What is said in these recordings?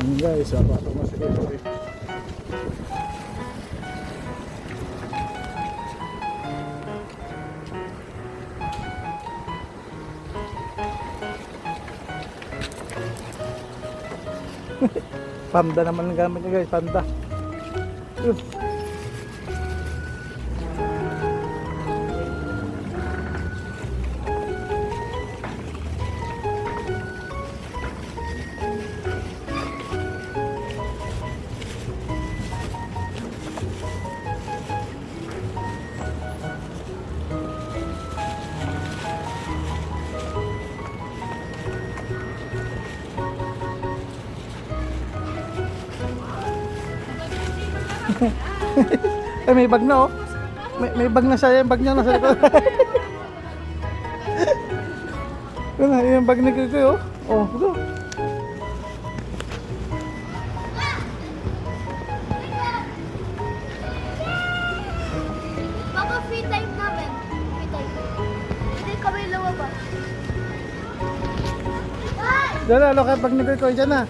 Ayan guys, patok na si Koy. Panda naman ang gamit niya guys, panda. Ay, may bag na oh. May bag na siya, yung bag niya nasa likod. Yung bag ni Kuy oh. Oh, ito. Baka free time namin. Free time. Hindi kami lumabas. Diyan na, look at bag ni Kuy, diyan na.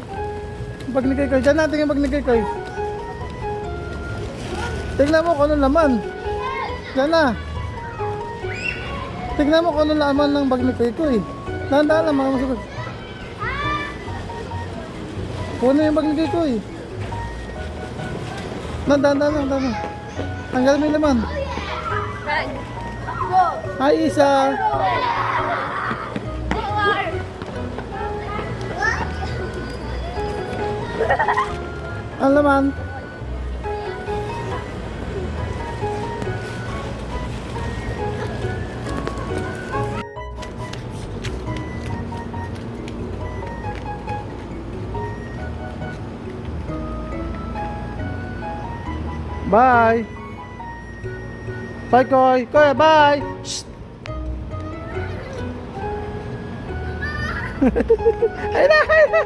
Bag ni Kuy, diyan na, tingnan bag ni Kuy. Tingnan mo kung ano laman. Diyan na. Tingnan mo kung ano laman ng bag ni Kuy. Dahan-dahan lang mga masukot. Kung ano yung bag ni Kuy. Dahan-dahan lang, dahan-dahan. Tanggal mo yung laman. Go. Hi Isa. Ang laman. Bye. Bye, Koy. Koy, bye. Shh. Ay na, ay na.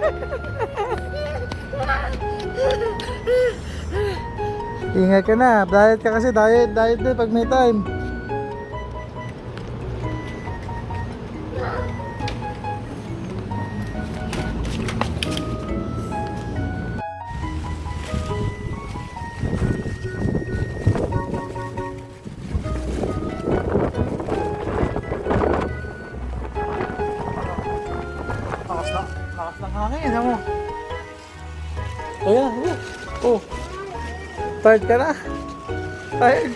Ingat ka na. Diet ka kasi. Diet din pag may time. Lakas ng hangin, ha mo. Ayan, oh. Tired ka na? Tired.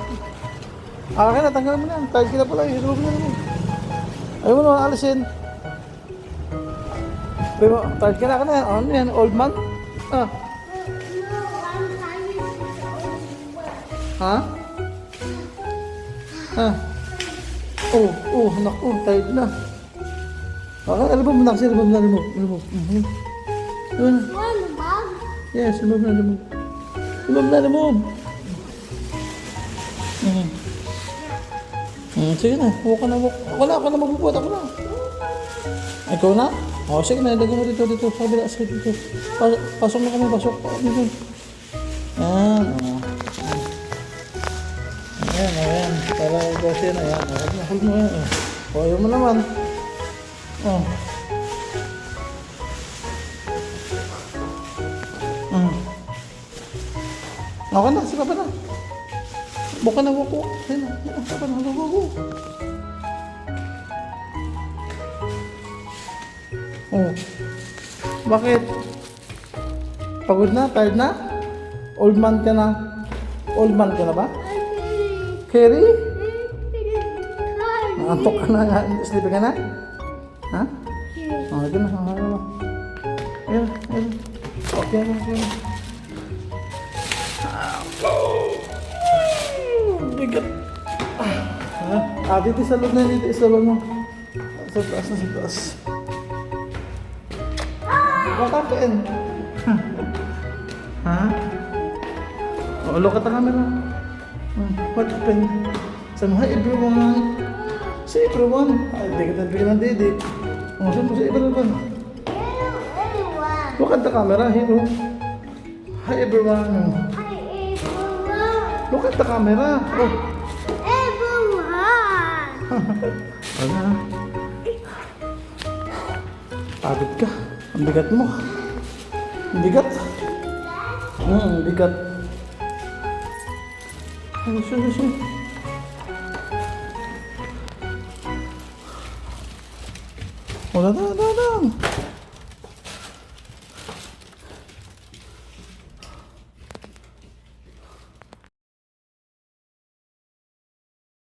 Akin na, tanggal mo na. Tired ka na pala, hirap mo na naman. Ayaw mo naman alisin. Pero, tired ka na. Ano yan, old man? Ah. Ha? Ha? Oh, naku, tired na. Remove na kasi, remove na. Remove na. Ano bag? Yes, remove na. Sige na, huwag ka na. Ako na magbubuhat, ako na. Ikaw na? O, sige na, ilagay mo dito, sa kabila, dito. Pasok na kami, pasok. Dito. Ayan. Para kasi na, ayan. Hold mo yan. O, ayaw mo naman. Oh. Okay na, sige pa na. Buka na, buko. Ayun na, sige na, go. Oh. Bakit? Pagod na? Tired na? Old man ka na? Old man ka na ba? Kerry? Antok ka na? Sleepy ka na? Ha? Oh, ito na. Ayan. Okay. Bigat. Dito sa loob na, dito sa loob mo. Sa taas. What happened? Ha? Oh, look at the camera. What happened? Say hi everyone. Say everyone. Hindi ka bigyan ng dede. Say everyone. Look at the camera. Here. Hi everyone. Look at the camera. Oh. Wala. Pagod ka. Ang bigat mo. Bigat. Bigat. Ayos. Wala na.